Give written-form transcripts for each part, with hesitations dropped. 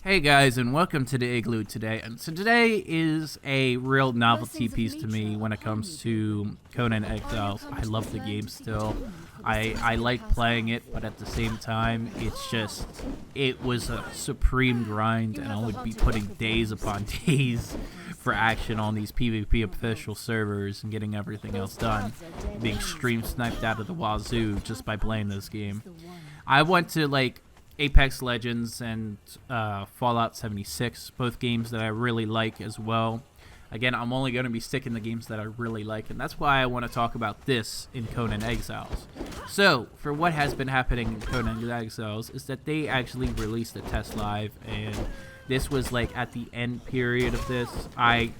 Hey guys, and welcome to the Igloo today. And so today is a real novelty piece to me when it comes to Conan Exiles. I love the game still. I like playing it, but at the same time, it was a supreme grind, and I would be putting days upon days for action on these PvP official servers and getting everything else done, being stream sniped out of the wazoo just by playing this game. I went to like Apex Legends and Fallout 76, both games that I really like as well. Again, I'm only going to be sticking to games that I really like, and that's why I want to talk about this in Conan Exiles. So, for what has been happening in Conan Exiles is that they actually released a TestLive, and this was like at the end period of this. I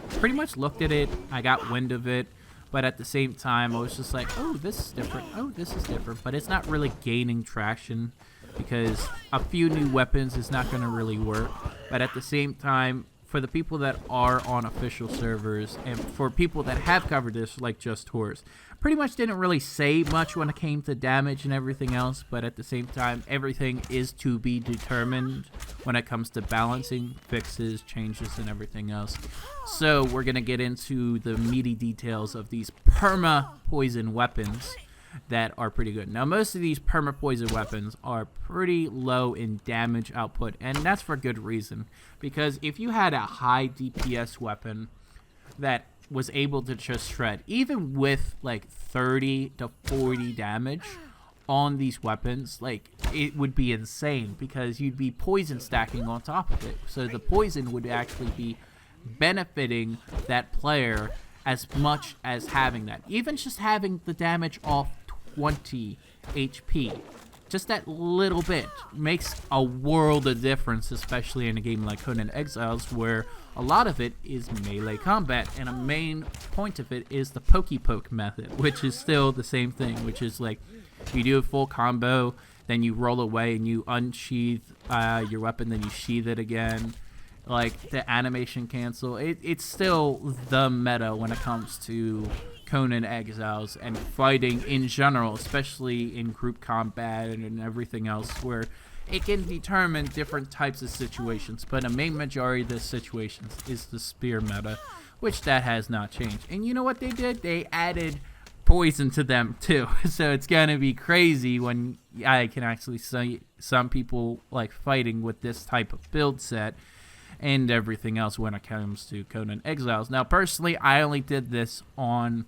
pretty much looked at it, I got wind of it, but at the same time, I was just like, oh, this is different, oh, this is different, but it's not really gaining traction, because a few new weapons is not going to really work. But at the same time, for the people that are on official servers and for people that have covered this, like Just Horse, pretty much didn't really say much when it came to damage and everything else. But at the same time, everything is to be determined when it comes to balancing, fixes, changes, and everything else. So we're going to get into the meaty details of these perma poison weapons that are pretty good. Now, most of these perma poison weapons are pretty low in damage output, and that's for good reason, because if you had a high DPS weapon that was able to just shred, even with like 30 to 40 damage on these weapons, like, it would be insane, because you'd be poison stacking on top of it. So the poison would actually be benefiting that player as much as having that. Even just having the damage off 20 HP, just that little bit makes a world of difference, especially in a game like Conan Exiles, where a lot of it is melee combat, and a main point of it is the pokey poke method, which is still the same thing, which is like you do a full combo, then you roll away and you unsheath your weapon, then you sheath it again. Like the animation cancel, it's still the meta when it comes to Conan Exiles and fighting in general, especially in group combat and everything else, where it can determine different types of situations, but a main majority of the situations is the spear meta, which that has not changed. And you know what they did? They added poison to them too, so it's gonna be crazy when I can actually see some people like fighting with this type of build set and everything else when it comes to Conan Exiles. Now, personally, I only did this on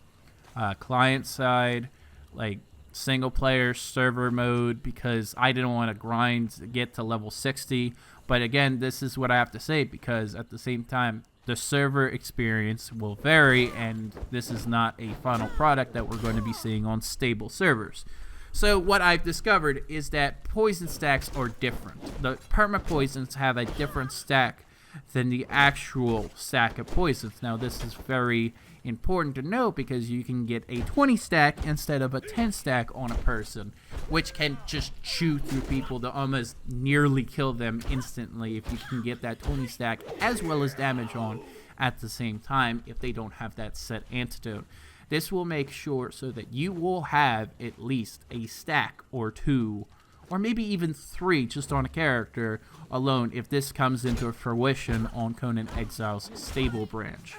client side, like single player server mode, because I didn't want to grind to get to level 60. But again, this is what I have to say, because at the same time, the server experience will vary, and this is not a final product that we're going to be seeing on stable servers. So what I've discovered is that poison stacks are different. The perma poisons have a different stack than the actual stack of poisons. Now, this is very important to know, because you can get a 20 stack instead of a 10 stack on a person, which can just chew through people to almost nearly kill them instantly if you can get that 20 stack as well as damage on at the same time if they don't have that set antidote. This will make sure so that you will have at least a stack or two, or maybe even 3 just on a character alone, if this comes into fruition on Conan Exiles stable branch.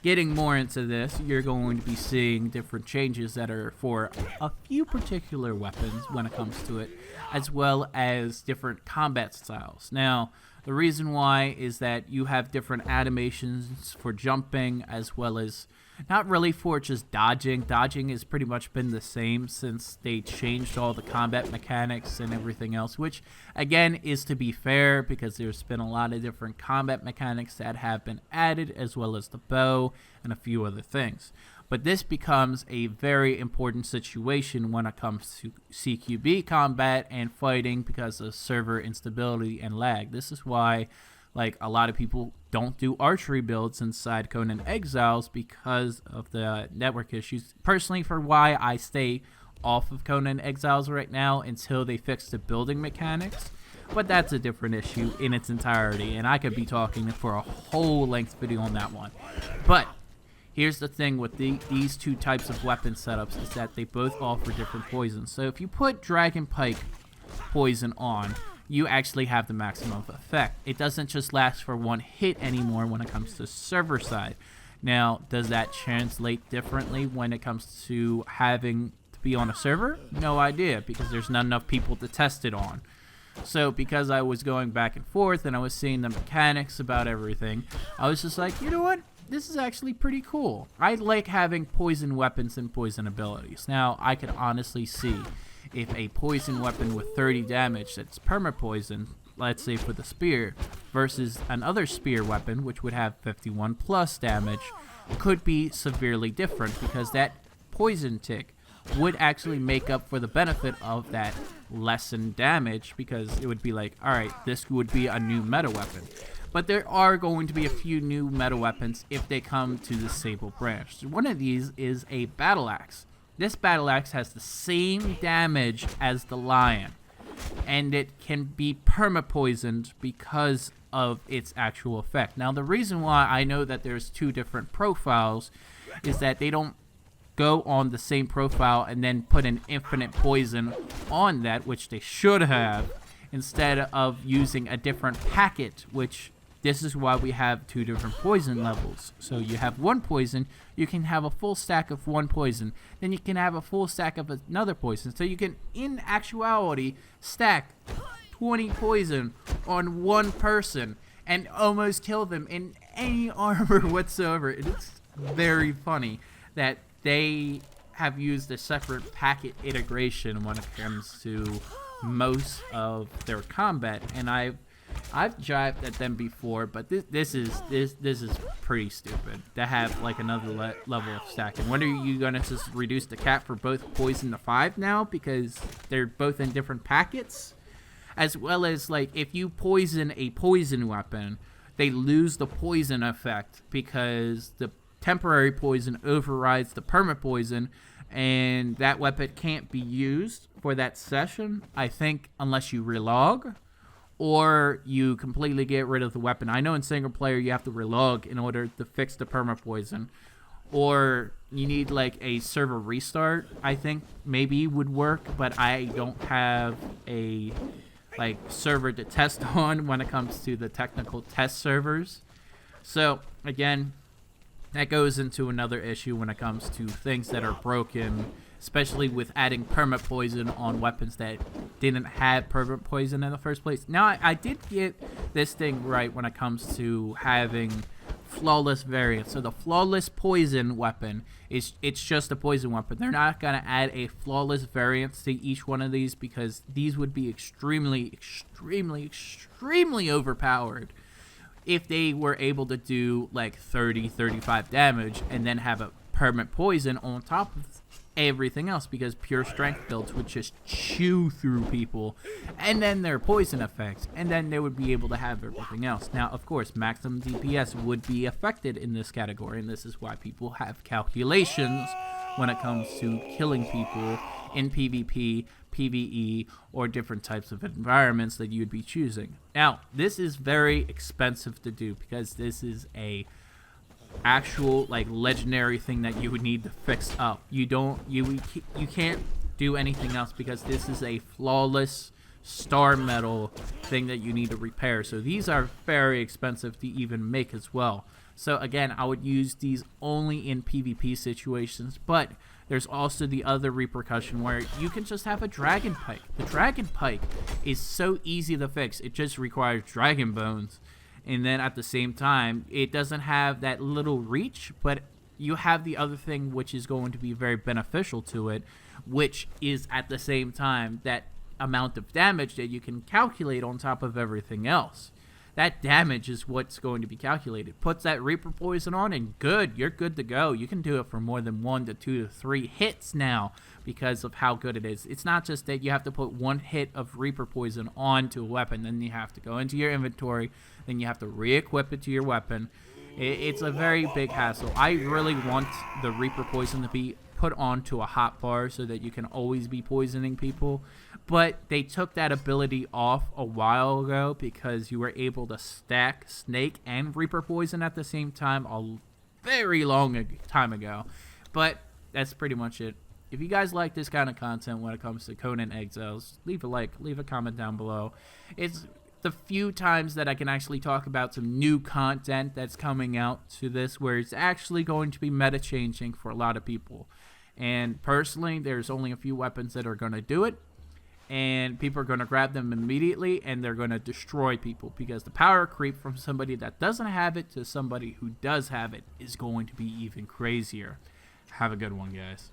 Getting more into this, you're going to be seeing different changes that are for a few particular weapons when it comes to it, as well as different combat styles. Now, the reason why is that you have different animations for jumping, as well as not really for just dodging. Dodging has pretty much been the same since they changed all the combat mechanics and everything else, which again is to be fair, because there's been a lot of different combat mechanics that have been added, as well as the bow and a few other things. But this becomes a very important situation when it comes to CQB combat and fighting, because of server instability and lag. This is why like a lot of people don't do archery builds inside Conan Exiles, because of the network issues. Personally, for why I stay off of Conan Exiles right now until they fix the building mechanics, but that's a different issue in its entirety, and I could be talking for a whole length video on that one. But here's the thing with these two types of weapon setups, is that they both offer different poisons. So if you put Dragon Pike poison on, you actually have the maximum effect. It doesn't just last for one hit anymore when it comes to server side. Now, does that translate differently when it comes to having to be on a server? No idea, because there's not enough people to test it on. So because I was going back and forth and I was seeing the mechanics about everything, I was just like, you know what? This is actually pretty cool. I like having poison weapons and poison abilities. Now, I could honestly see if a poison weapon with 30 damage that's perma poison, let's say for the spear, versus another spear weapon which would have 51 plus damage, could be severely different, because that poison tick would actually make up for the benefit of that lessened damage, because it would be like, alright, this would be a new meta weapon. But there are going to be a few new meta weapons if they come to the Sable branch. One of these is a battle axe. This battle axe has the same damage as the lion, and it can be perma-poisoned because of its actual effect. Now, the reason why I know that there's two different profiles is that they don't go on the same profile and then put an infinite poison on that, which they should have, instead of using a different packet, which this is why we have two different poison levels. So you have one poison, you can have a full stack of one poison, then you can have a full stack of another poison. So you can, in actuality, stack 20 poison on one person and almost kill them in any armor whatsoever. It's very funny that they have used a separate packet integration when it comes to most of their combat, and I've jived at them before, but this is pretty stupid to have like another level of stacking. When are you gonna just reduce the cap for both poison to 5 now, because they're both in different packets? As well as, like, if you poison a poison weapon, they lose the poison effect because the temporary poison overrides the perma poison, and that weapon can't be used for that session, I think, unless you relog or you completely get rid of the weapon. I know in single player you have to relog in order to fix the perma poison, or you need like a server restart, I think maybe would work, but I don't have a like server to test on when it comes to the technical test servers. So again, that goes into another issue when it comes to things that are broken, especially with adding perma poison on weapons that didn't have perma poison in the first place. Now, I did get this thing right when it comes to having flawless variants. So the flawless poison weapon it's just a poison weapon. They're not going to add a flawless variant to each one of these, because these would be extremely overpowered if they were able to do like 35 damage and then have a permanent poison on top of everything else, because pure strength builds would just chew through people, and then their poison effects, and then they would be able to have everything else. Now, of course, maximum DPS would be affected in this category, and this is why people have calculations when it comes to killing people in PvP, PvE, or different types of environments that you'd be choosing. Now, this is very expensive to do, because this is a actual like legendary thing that you would need to fix up. You can't do anything else, because this is a flawless star metal thing that you need to repair. So these are very expensive to even make as well. So again, I would use these only in PvP situations, but there's also the other repercussion where you can just have a dragon pike. The dragon pike is so easy to fix. It just requires dragon bones. And then at the same time, it doesn't have that little reach, but you have the other thing which is going to be very beneficial to it, which is at the same time that amount of damage that you can calculate on top of everything else. That damage is what's going to be calculated. Puts that Reaper Poison on and you're good to go. You can do it for more than 1 to 2 to 3 hits now because of how good it is. It's not just that you have to put 1 hit of Reaper Poison onto a weapon, then you have to go into your inventory, then you have to re-equip it to your weapon. It's a very big hassle. I really want the Reaper Poison to be put onto a hotbar so that you can always be poisoning people, but they took that ability off a while ago because you were able to stack Snake and Reaper Poison at the same time a very long time ago. But that's pretty much it. if you guys like this kind of content when it comes to Conan Exiles, leave a like, leave a comment down below. It's the few times that I can actually talk about some new content that's coming out to this, where it's actually going to be meta changing for a lot of people. And personally, there's only a few weapons that are going to do it, and people are going to grab them immediately, and they're going to destroy people, because the power creep from somebody that doesn't have it to somebody who does have it is going to be even crazier. Have a good one, guys.